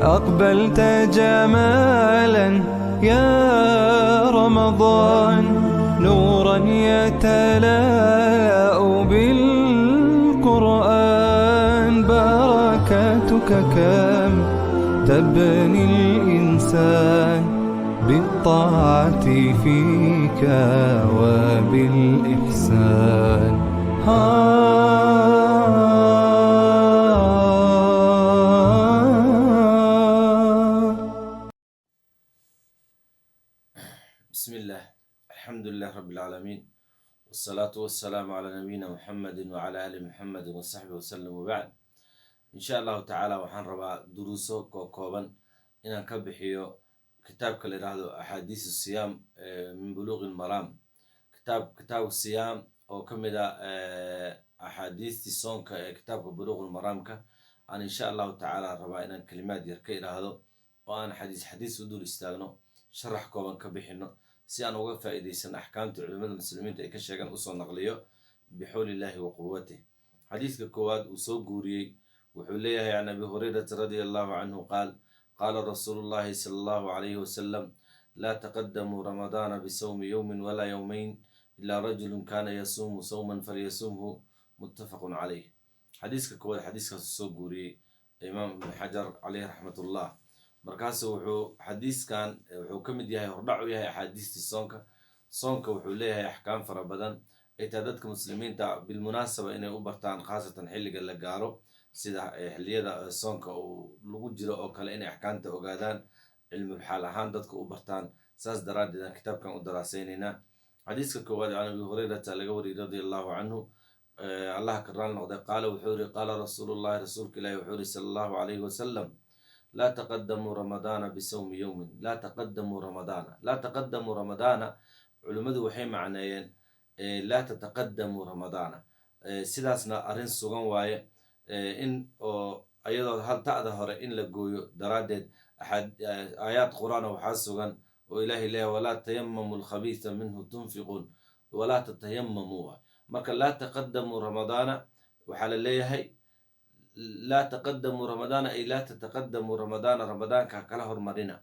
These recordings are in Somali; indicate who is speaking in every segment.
Speaker 1: أقبلت جمالا يا رمضان، نورا يتلاء بالقرآن. بركاتك كم تبني الإنسان بالطاعة فيك وبالإحسان.
Speaker 2: بسم الله، الحمد لله رب العالمين، والصلاة والسلام على نبينا محمد وعلى آل محمد وصحبه وسلم. وبعد إن شاء الله تعالى وحان ربا دروسو كوكوبا إن كبحيو كتاب كالإرادو أحاديث الصيام من بلوغ المرام. كتاب الصيام أو كمدا أحاديث الصوم كتاب بلوغ المرام أن إن شاء الله تعالى ربا إن كلمات يركي إرادو وأنا حديث ودول استاغنو شرح كوبا كبحينو si aan uga faa'iidaysan axkaamta culimada muslimiinta ay ka sheegan usoo naqliyo bixawlillaahi wa quwwatih. xadiiska koowaad uu soo guuriyey wuxuu leeyahay can abi hurayrata radia allahu canhu qaal qaala rasuulu llahi sala allahu calayhi wasalam laa taqadamuu ramadaana bisawmi yowmin walaa yowmayn ilaa rajulun kaana yasuumu sawman falyasumhu muttafaqun calayh. xadiiska koowaad xadiiskaasu soo guuriyey imaam ibn xajar caleyhi raxmatullah. markaasu wuxuu xadiiskan wuxuu ka mid yahay hordhac u yahay axaadiistii soonka wuxuu leeyahay axkaam fara badan ay taa dadka muslimiinta bilmunaasaba inay u bartaan khaasatan xilliga la gaaro sida xilliyada soonka uu lagu jiro oo kale inay axkaamta ogaadaan cilmi xaal ahaan dadka u bartaan. saas daraaddeed aan kitaabkan u daraasaynaynaa. xadiiska koowaad can abi hurayrata laga wariyey radia allahu canhu allah ka raali noqday qaala wuxuu yiri qaala rasuulullahi rasuulka ilaahi wuxuu yiri sala allahu calayhi wasalam laa taqadamuu ramadaana bisawmi yowmin. laa taqadamuu ramadaana culimmadu waxay macneeyeen laa tataqadamuu ramadaana. sidaasna arrin sugan waaye in oo ayadoo hal ta'da hore in la gooyo daraaddeed aayaad qur-aan waxaa sugan oo ilaahay leeyahay walaa tayamamuu alkhabiisa minhu tunfiquun walaa tatayamamuu. marka laa taqadamuu ramadaana waxaa la leeyahay laa taqadamuu ramadaana ay laa tataqadamuu ramadaana ramadaanka kala hormarina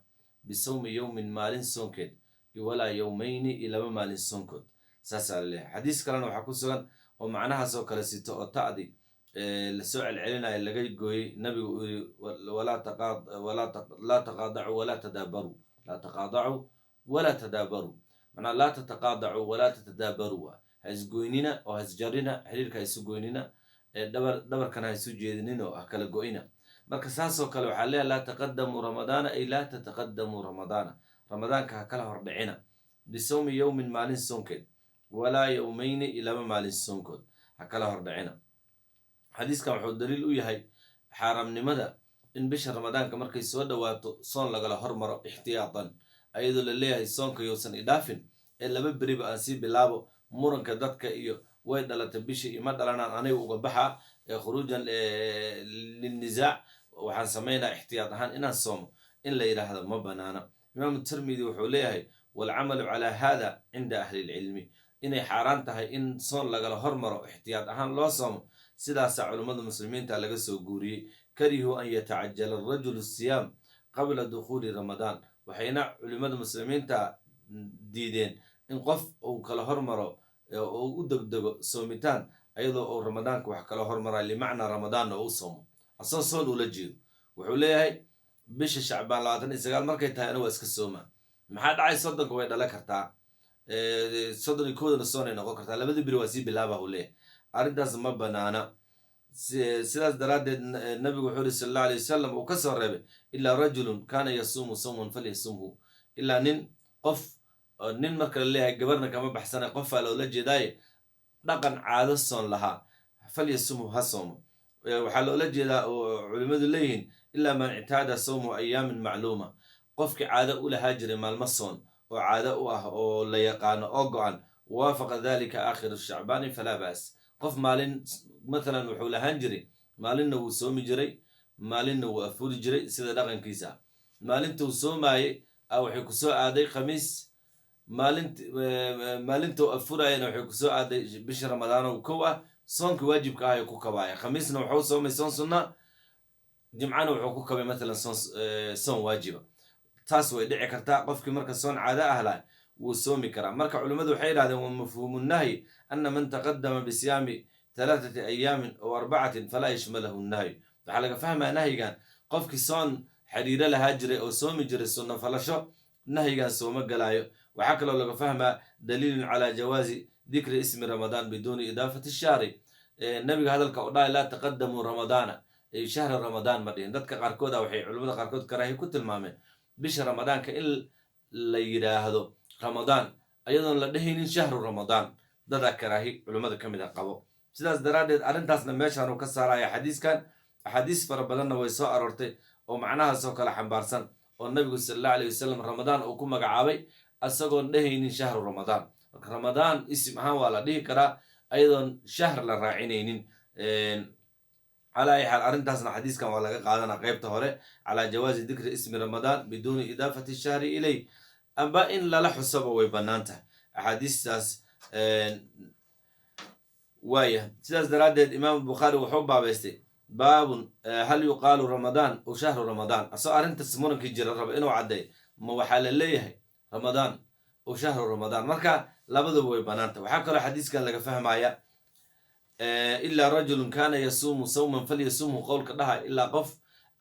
Speaker 2: bisawmi yowmin maalin soonkeed iyo walaa yowmayni iyo laba maalin soonkood. saasaa la leeyahay. xadiis kalena waxaa ku sugan oo macnahaasoo kale sito oo ta'di lasoo celcelinayo laga gooyey nabigu uu yiri laa taqaadacuu walaa tadaabaruu macnaa laa tataqaadacuu walaa tatadaabaruu ha isgoynina oo ha isjarina xiriirka ha isu goynina dhabarkana ha isu jeedinin oo ha kala go-ina. marka saasoo kale waxaa leeyahay laa taqadamuu ramadaana ay laa tataqadamuu ramadaana ramadaanka ha kala hordhicina bisawmi yowmin maalin soonkeed walaa yowmayni iyo laba maalin soonkood ha kala hordhicina. xadiiskan wuxuu daliil u yahay xaaraamnimada in bisha ramadaanka markay soo dhowaato soon lagala hormaro ixtiyaatan ayadoo la leeyahay soonka yousan idhaafin ee laba beriba aan sii bilaabo muranka dadka iyo way dhalatay bishii ima dhalanaan aniga uga baxa khuruujan linnisaac waxaan samaynaa ixtiyaad ahaan inaan soomo in la yidhaahdo ma banaana. imaamu tirmidi wuxuu leeyahay waalcamalu calaa haada cinda ahli lcilmi inay xaaraan tahay in soon lagala hormaro ixtiyaad ahaan loo soomo sidaasaa culummada muslimiinta laga soo guuriyey. karihuu an yatacajala arajulu siyaam qabla dukhuuli ramadaan. waxayna culimmada muslimiinta diideen in qof uu kala hormaro oo u degdego soomitaan ayadoo uu ramadaanka wax kala hormaray limacnaa ramadaanna u soomo asoo soon ula jeedo. wuxuu leeyahay bisha shacbaan 29 markay tahay anigu waa iska soomaa. maxaa dhacay? soddonka way dhalan kartaa, 31 soonay noqon kartaa, labadii beri waa sii bilaaba uu leeyahay. arrintaas ma banaana. sidaas daraaddeed nabigu wuxuu yiri sallallahu alayhi wasallam uu ka soo reebay ilaa rajulun kaana yasuumu sawman falyasumhu. ilaa nin marka la leeyahay gabarna kama baxsana qofaa loola jeedaaye dhaqan caado soon lahaa falyasumhu ha soomo. waxaa loola jeedaa oo culimmadu leeyihiin ilaa man ictaada sawmu ayaamin macluuma. qofkii caado u lahaa jiray maalmo soon oo caado u ah oo la yaqaano oo go-an waafaqa dalika aakhiru shacbaani falaa ba'as. qof maalin matalan wuxuu lahaan jiray maalinna wuu soomi jiray maalinna wuu afuri jiray sida dhaqankiisa ah. maalintuu soomaayey waxay ku soo aaday khamiis, maalintuu afurayana waxay ku soo aaday bisha ramadaano kow ah. soonka waajibka ah ay ku kabaaya. khamiisna wuxuu soomay soon sunna, jimcana wuxuu ku kabay matalan soon waajiba taas way dhici kartaa qofkii marka soon caado ahlaa wuu soomi karaa marka culimmadu waxay yidhahdeen wa mafhuumu nahyi ana man taqadama bisiyaami 3 ayaamin aw 4 falaa yashmalahu nahyu waxaa laga fahmaa nahyigan qofkii soon xiriiro lahaa jiray oo soomi jiray sunno falasho nahyigan sooma galaayo waxaa kaloo laga fahmaa daliilun calaa jawaazi dikri ismi ramadaan biduuni idaafati shahri nabiga hadalka oo dhahay laa taqadamuu ramadaana shahra ramadaan ma dhihin dadka qaarkood waxay culimmada qaarkood karaahi ku tilmaameen bisha ramadaanka in la yidhaahdo ramadaan ayadoon la dhehaynin shahru ramadaan dadaa karaahi culimmada ka mid a qabo sidaas daraaddeed arrintaasna meeshaanu ka saaraya xadiiskan axaadiis fara badanna way soo aroortay oo macnahaasoo kale xambaarsan oo nabigu sala allahu alayh wasalam ramadaan uu ku magacaabay isagoon dhehaynin shahru ramadaan marka ramadaan isim ahaan waa la dhihi karaa ayadoon shahr la raacinaynin calaa ay xaal arrintaasna xadiiskan waa laga qaadana qaybta hore calaa jawaazi dikri ismi ramadaan biduuni idaafati shahri ilay amba in lala xusaba way bannaan tahay axaadiistaas waaya sidaas daraaddeed imaam bukhaari wuxuu baabaystay baabun hal yuqaalu ramadaan aw shahru ramadaan asoo arrintaas murankii jira raba inuu cadday ma waxaa la leeyahay ramadaan aw shahru ramadaan marka labaduba way bannaan tahay waxaa kaloo xadiiskan laga fahmaya ilaa rajulun kaana yasuumu sawman falyasumhu qowlka dhaha ilaa qof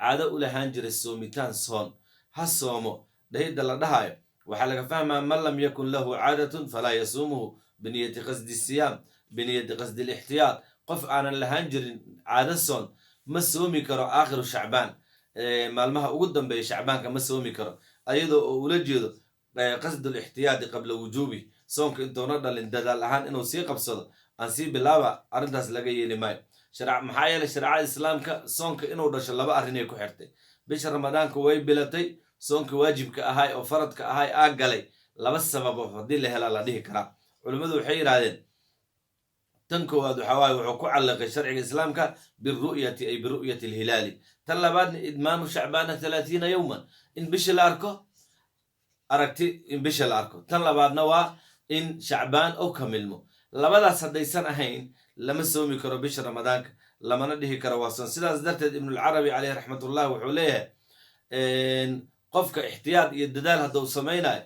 Speaker 2: caado u lahaan jiray soomitaan soon ha soomo dhahidda la dhahayo waxaa laga fahmaa man lam yakun lahu caadatun falaa yasuumuhu biniyati qasdi siyaam biniyati qasdi lixtiyaad qof aanan lahaan jirin caado soon ma soomi karo aakhiru shacbaan maalmaha ugu dambeeya shacbaanka ma soomi karo ayadoo oo ula jeedo qasdul ixtiyaadi qabla wujuubi soonka intuuna dhalin dadaal ahaan inuu sii qabsado aan sii bilaaba arrintaas laga yeeli maayo maxaa yeelay shareecada islaamka soonka inuu dhasho laba arrinay ku xirtay bisha ramadaanka way bilatay soonka waajibka ahaay oo faradka ahaay aa galay laba sababo haddii la helaa la dhihi karaa culimmadu waxay yidhaahdeen tan koowaad waxaa waaye wuxuu ku calliqay sharciga islaamka biru'yati ay biru'yati alhilaali tan labaadna idmaamu shacbaana 30 yowman in bisha la arko aragti in bisha la arko tan labaadna waa in shacbaan oo kamilmo labadaas haddaysan ahayn lama soomi karo bisha ramadaanka lamana dhihi karo waa soon sidaas darteed ibnulcarabi caleyh raxmatullah wuxuu leeyahay qofka ixtiyaad iyo dadaal hadduu samaynayo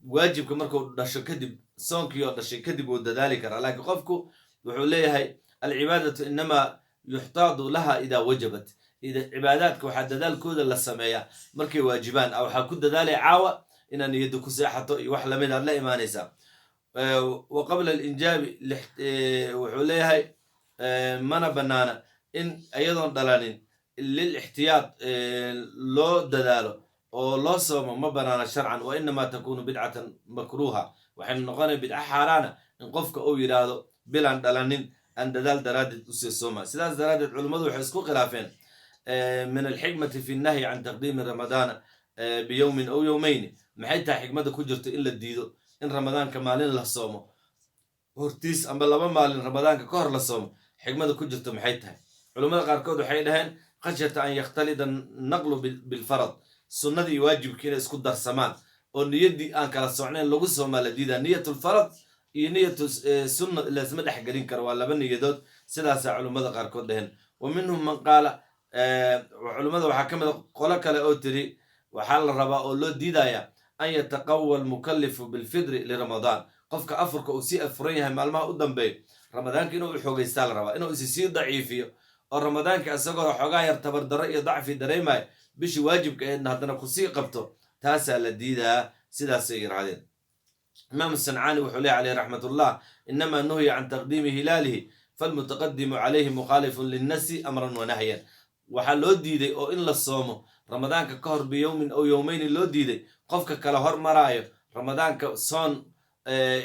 Speaker 2: waajibka markuu dhasho kadib soonkii oo dhashay kadib wuu dadaali karaa laakiin qofku wuxuu leeyahay alcibaadatu inamaa yuxtaadu laha idaa wajabat cibaadaadka waxaa dadaalkooda la sameeyaa markay waajibaan waxaa ku dadaalaya caawa inaad niyadda ku seexato iyo wax lamid aad la imaanaysaa wa qabla alinjaabi wuxuu leeyahay mana bannaana in iyadoon dhalanin lilixtiyaad loo dadaalo oo loo soomo ma bannaana sharcan wa inamaa takunu bidcatan makruuha waxaynu noqonaya bidca xaaraana in qofka uu yidhaahdo bilaan dhalanin aan dadaal daraaddeed usii sooma sidaas daraaddeed culimmadu waxay isku khilaafeen min alxikmati fi nnahyi can taqdiimi ramadaana biyowmin aw yowmayni maxay tahay xikmadda ku jirto in la diido in ramadaanka maalin la soomo hortiis amba 2 maalin ramadaanka ka hor la soomo xikmada ku jirto maxay tahay culimmada qaarkood waxay dhaheen khashyata an yakhtalida naqlu bilfarad sunnadii iyo waajibkii inay isku darsamaan oo niyaddii aan kala socnayn lagu soomaa la diidaa niyatulfarad iyo niyatu sunna laisma dhexgelin karo waa 2 niyadood sidaasaa culimmada qaarkood dhaheen wa minhum man qaala culimmada waxaa ka mid a qolo kale oo tiri waxaa la rabaa oo loo diidaya an yataqawa almukallifu bilfidri liramadaan qofka afurka uu sii afuran yahay maalmaha u dambeeyo ramadaanka inuu xoogaystaa la rabaa inuu isi sii daciifiyo oo ramadaanka isagoo xoogaa yar tabardarro iyo dacfi dareemayo bishii waajibka aheedna haddana kusii qabto taasaa la diidaa sidaasay yiraahdeen imaamu sancaani wuxuu leeyahy caleyh raxmatullah inamaa nuhiya can taqdiimi hilaalihi falmutaqadimu calayhi mukhaalifun linnasi amran wa nahyan waxaa loo diiday oo in la soomo ramadaanka ka hor biyowmin aw yowmayni loo diiday qofka kala hormaraayo ramadaanka soon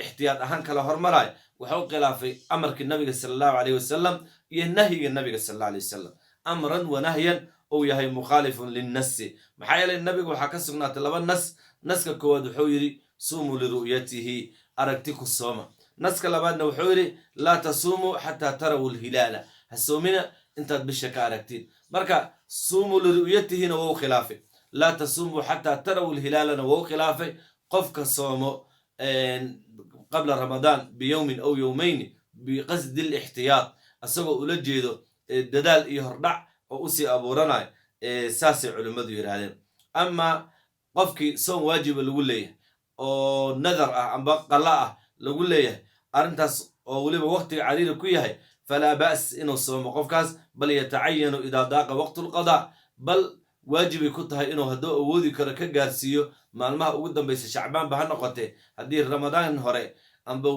Speaker 2: ixtiyaad ahaan kala hormaraayo wuxuu khilaafay amarkii nabiga sala allahu caleyh wasalam iyo nahyiga nabiga sala alla alay wasalam amran wa nahyan uu yahay mukhaalifun linnasi maxaa yeelay nabiga waxaa ka sugnaatay 2 nas naska koowaad wuxuu yidhi suumuu liru'yatihi aragti ku sooma naska labaadna wuxuu yidhi laa tasuumuu xataa tarawu lhilaala ha soomina intaad bisha ka aragtiin marka suumuu liru'yatihina wou khilaafay laa tasuumuu xataa tarawu lhilaalana wou khilaafay qofka soomo qabla ramadaan biyowmin aw yowmayni biqasdi lixtiyaad asagoo ula jeedo dadaal iyo hordhac oo usii abuuranayo saasay culimmadu yidhaahdeen. ama qofkii soon waajiba lagu leeyahay oo nadar ah amba qalla ah lagu leeyahay arrintaas oo weliba waqtiga cariiri ku yahay falaa ba's inuu soomo qofkaas, bal yatacayanu idaa daaqa waqtu lqadaa, bal waajibay ku tahay inuu hadduu awoodi karo ka gaarsiiyo maalmaha ugu dambaysa shacbaanba ha noqotee. haddii ramadaan hore amba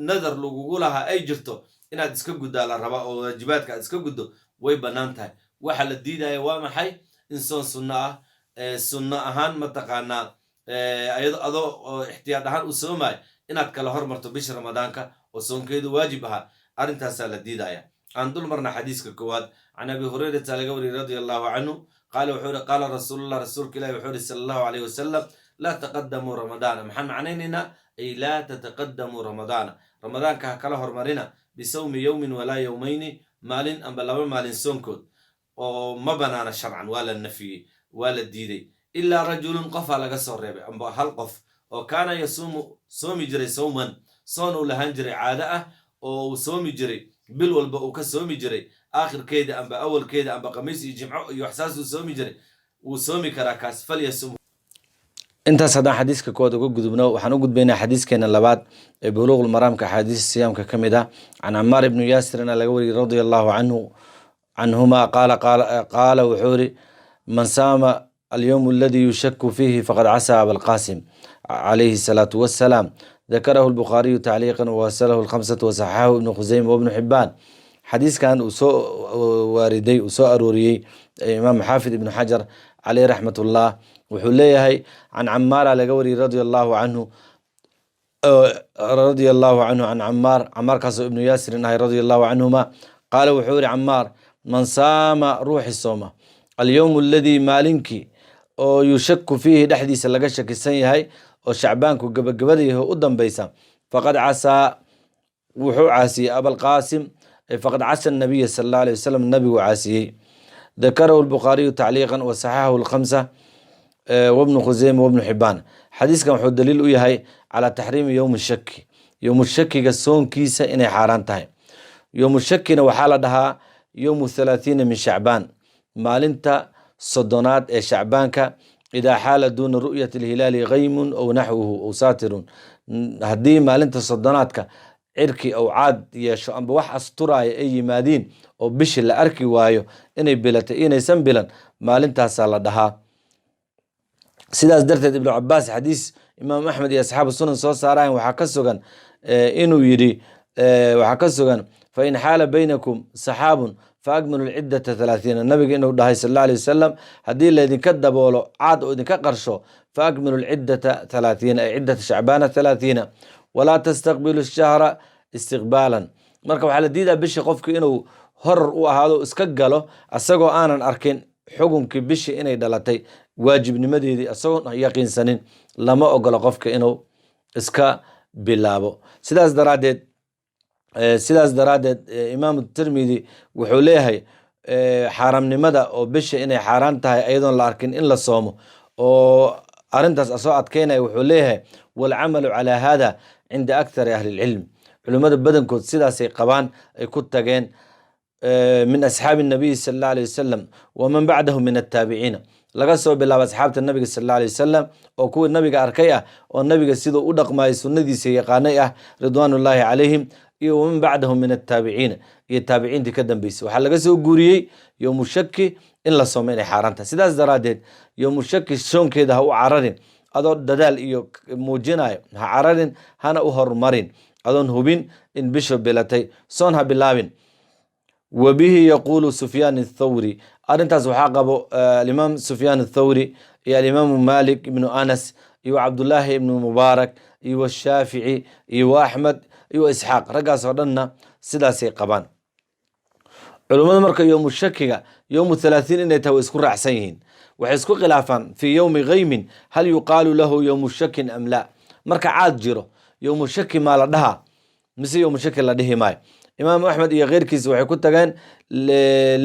Speaker 2: nadar lagugu lahaa ay jirto inaad iska guddaa la raba oo waajibaadka aad iska guddo way bannaan tahay. waxa la diidaya waa maxay? in soon sunno ah sunno ahaan mataqaanaa adoo oo ixtiyaad ahaan u soomaayo inaad kala hormarto bisha ramadaanka oo soonkeedu waajib ahaa, arrintaasaa la diidaya. aan dul marna xadiiska koowaad. can abi hurayrata laga wariyey radia allahu canhu qaala wuxuu ihi qaala rasuulullah rasuulka ilahi wuxuu ihi sala allahu alayhi wasalam laa taqadamuu ramadaana. maxaan macnaynaynaa? ay laa tataqadamuu ramadaana, ramadaanka ha kala hormarina bisawmi yowmin walaa yowmayni, maalin amba laba maalin soonkood oo ma banaana sharcan, waa la nafiyey, waa la diiday. ilaa rajulun qofaa laga soo reebay amba hal qof oo kaana yasuumu soomi jiray sawman, soon uu lahaan jiray caado ah oo uu soomi jiray bil walba uu ka soomi jiray aakhirkeeda amba awalkeeda amba khamiis iyo jimco iyo waxsaas uu soomi jiray, wuu soomi karaa kaas, falyasum. intaas haddaan xadiiska koowaad uga gudubno, waxaan u gudbaynaa xadiiskeena labaad ee buluuq lmaraamka axaadiis siyaamka ka mid ah. can camaar ibnu yaasirna laga wariyey radia allahu canhuma qaala wuxuu yiri man saama alyowm aladi yushaku fiihi faqad casaa abalqasim calayhi salaatu wassalaam. ذكره البخاري تعليقا ووصله الخمسة وصححه ابن خزيمة وابن حبان. حديث كان واردي وسو أروري إمام حافظ ابن حجر عليه رحمة الله وحليه عن عمار لقوري رضي الله عنه عن عمار قصو ابن ياسر رضي الله عنهما قال وحوري عمار من صام روح الصومة اليوم الذي مالنكي يشك فيه دحديس لقشك السنة oo shacbaanku gabagabadayaho u dambaysa faqad casaa wuxuu caasiyey abalqaasim faqad casa nabiya sala allahu alayh wasalam nabigu caasiyey. dakarahu lbukhaariyu tacliiqan wa saxaxahu lkhamsa wabnu khuseyma wabnu xibaan. xadiiskan wuxuu daliil u yahay calaa taxriimi yowmi shaki, yowmu shakiga soonkiisa inay xaaraan tahay. yowmu shakina waxaa la dhahaa yowmu thalaathiina min shacbaan, maalinta soddonaad ee shacbaanka idaa xaala duuna ru'yati alhilaali gaymun ow naxwuhu ow saatirun, haddii maalinta soddonaadka cirki ow caad yeesho amba wax asturaaya ay yimaadiin oo bishi la arki waayo inay bilatay inaysan bilan, maalintaasaa la dhahaa. sidaas darteed ibnu cabaas xadiis imaam axmed iyo asxaabu sunan soo saarayan waxaa ka sugan inuu yidhi waxaa ka sugan fain xaala baynakum saxaabun faakmilu lciddata halaathiina, nabiga inuu dhahay sal alla alay wasalam haddii laydinka daboolo caad oo idinka qarsho faakmilu lciddata halaathiina ay ciddata shacbaana halaathiina walaa tastaqbilu shahra istiqbaalan. marka waxaa la diidaa bishi qofki inuu horar u ahaado iska galo asagoo aanan arkin xukunkii bishi inay dhalatay waajibnimadeedii asagoo yaqiinsanin, lama ogolo qofka inuu iska bilaabo. sidaas daraaddeed imaam tirmidi wuxuu leeyahay xaaramnimada oo bisha inay xaaraan tahay ayadoon la arkin in la soomo, oo arintaas asoo adkeynaya wuxuu leeyahay walcamalu calaa hada cinda akthari ahli lcilm, culimmada badankood sidaasay qabaan ay ku tageen min asxaabi nabiyi sala allahu alayh wasalam waman bacdahu min attaabiciina, laga soo bilaabo asxaabta nabiga sala allahu alayh wasalam oo kuwii nabiga arkay ah oo nabiga siduu u dhaqmaayay sunnadiisa yaqaanay ah ridwaanullaahi calayhim, iyo waman bacdahum min attaabiciina iyo taabiciintii ka dambeysay. waxaa laga soo guuriyey yowmu shaki in la soomo inay xaaraan tahay. sidaas daraaddeed yowmu shaki soonkeeda ha u cararin adoo dadaal iyo muujinayo, ha cararin hana u horumarin adoon hubin in bisho bilatay, soon ha bilaabin. wabihi yaquulu sufyaan athawri, arrintaas waxaa qabo alimaam sufyaan athawri iyo alimaamu malik ibnu anas iyo cabdullaahi ibnu mubaarak iyo shaafici iyo axmed iyo isxaaq, raggaas oo dhanna sidaasay qabaan. culummadu marka yowmu shakiga yowmu halaathiin inay tahay way isku raacsan yihiin, waxay isku khilaafaan fii yowmi gaymin hal yuqaalu lahu yowmu shakin am laa. marka caad jiro yowmu shaki maa la dhahaa mise yowmu shaki la dhihi maayo. imaamu axmed iyo keyrkiisa waxay ku tageen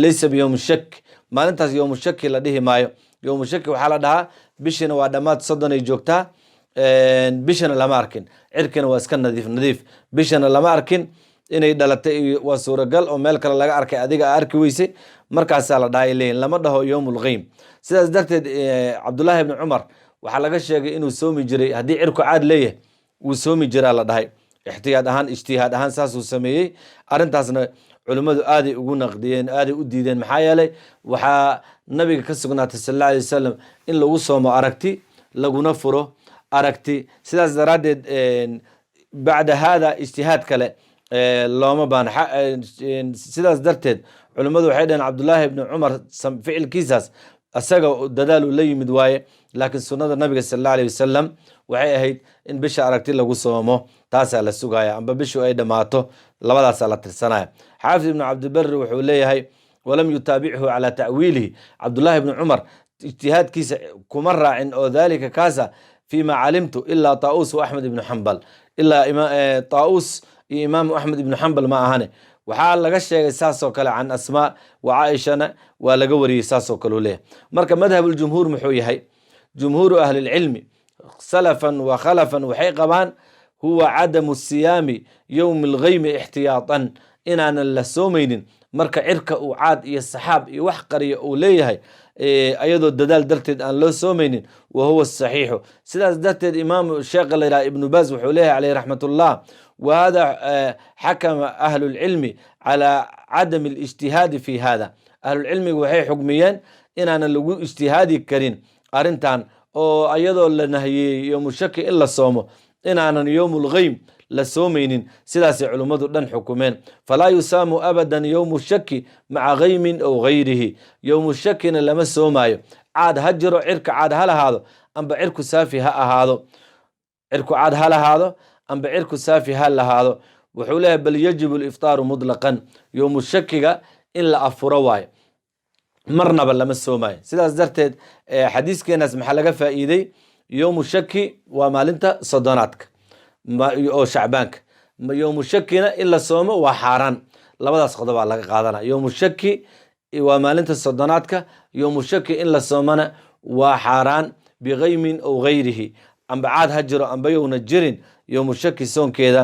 Speaker 2: laysa biyowmi shak, maalintaas yowmu shaki la dhihi maayo. yowmu shaki waxaa la dhahaa bishina waa dhammaad soddon ay joogtaa, bishana lama arkin, cirkina waa iska nadiif bishana lama arkin,
Speaker 3: inay dhalatay waa suuragal oo meel kale laga arkay adiga aa arki weysay markaasaa la dhahay leeyihin lama dhaho yowmul gheym sidaas darteed cabdullaahi ibni cumar waxaa laga sheegay inuu soomi jiray haddii cirku caad leeyahay wuu soomi jiraa la dhahay ixtiyaad ahaan ijtihaad ahaan saasuu sameeyey arrintaasna culimmadu aaday ugu naqdiyeen aaday u diideen maxaa yeelay waxaa nabiga ka sugnaatay sal alla alay wasalam in lagu soomo aragti laguna furo aragti sidaas daraaddeed bacda haada ijtihaad kale looma baana sidaas darteed culimmadu waxay dhaheen cabdullaahi ibni cumar ficilkiisaas isaga dadaalu la yimid waaye laakiin sunnada nabiga sal alla alayh wasalam waxay ahayd in bisha aragti lagu soomo taasaa la sugaya amba bishu ay dhammaato labadaasaa la tirsanaya xaafid ibnu cabdibari wuxuu leeyahay walam yutaabichu calaa ta'wiilihi cabdullaahi ibni cumar ijtihaadkiisa kuma raacin oo daalika kaasa fima calimtu ilaa taa'uus wa axmed ibnu xambal ilaa taa'uus iyo imaamu axmed ibnu xambal ma ahane waxaa laga sheegay saasoo kale can asmaa wa caaishana waa laga wariyey saasoo kale u leeyahay marka madhabuljumhuur muxuu yahay jumhuuru ahlilcilmi salafan wa khalafan waxay qabaan huwa cadamu siyaami yowmi algheymi ixtiyaatan inaanan la soomaynin marka cirka uu caad iyo saxaab iyo wax qariya uu leeyahay ayadoo dadaal darteed aan loo soomaynin wa huwa saxiixu sidaas darteed imaamu sheekha la yidhaha ibnu baaz wuxuu leeyahay caleyh raxmatullah wa hada xakama ahlulcilmi calaa cadami alijtihaadi fi hada ahlulcilmigu waxay xugmiyeen inaanan lagu ijtihaadi karin arrintan oo ayadoo la nahiyey yowmu shaki in la soomo inaanan yowmul gheym la soomaynin sidaasay culummadu dhan xukumeen falaa yusaamu abadan yowmu shaki maca gheymin aw gayrihi yowmu shakina lama soomaayo caad ha jiro cirka caad ha lahaado amba cirku saafi ha ahaado cirku caad ha lahaado amba cirku saafi ha lahaado wuxuu leeyahay bal yajibu liftaaru mutlaqan yowmu shakiga in la afuro waayo marnaba lama soomaayo sidaas darteed xadiiskeenaas maxaa laga faa'iidey yowmu shaki waa maalinta soddonaadka oo shacbaanka yowmu shakina in la soomo waa xaaraan labadaas qodobaa laga qaadana yowmu shaki waa maalinta soddonaadka yowmu shaki in la soomana waa xaaraan bigheymin aw gayrihi amba caad ha jiro amba yowna jirin yowmu shaki soonkeeda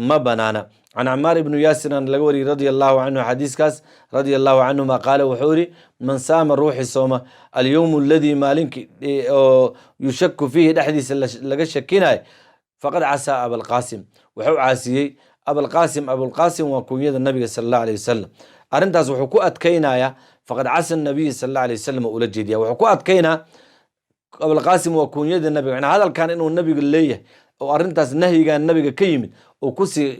Speaker 3: ma banaana can camaar ibnu yaasiran laga wariyey radia allahu canhu xadiiskaas radia allahu canhuma qaala wuxuu yidhi man saama ruuxi sooma alyowmu aladii maalinkii oo yushaku fiihi dhexdiisa laga shakinayo faqad casaa abalqaasim wuxuu caasiyey abulqaasim waa kunyada nabiga sal allahu alayh wasalam arrintaas wuxuu ku adkaynayaa faqad casa nabiyi sal allahu alayh wasalam ula jeediya wuxuu ku adkaynaa abulqaasim waa kunyada nabiga macnaa hadalkan inuu nabiga leeyahay oo arrintaas nahyigan nabiga ka yimid oo kusii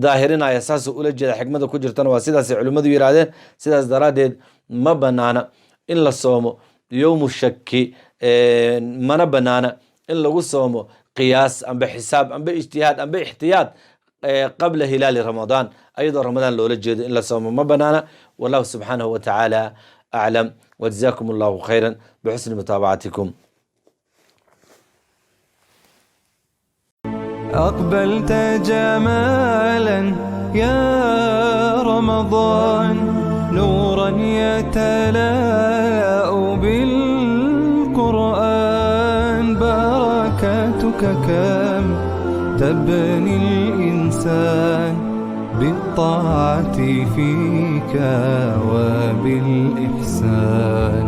Speaker 3: daahirinaya saasuu ula jeeda xikmada ku jirtana waa sidaasay culimmadu yidhaahdeen sidaas daraaddeed ma banaana in la soomo yowmu shaki mana banaana in lagu soomo qiyaas amba xisaab amba ijtihaad amba ixtiyaad qabla hilaali ramadaan ayadoo ramadaan loola jeedo in la soomo ma banaana wallahu subxaanahu wa tacaala aclam wajazaakum allahu khayran bixusni mutaabacatikum
Speaker 1: أقبلت جمالا يا رمضان نورا يتلاء بالقرآن بركاتك كم تبني الإنسان بالطاعة فيك وبالإحسان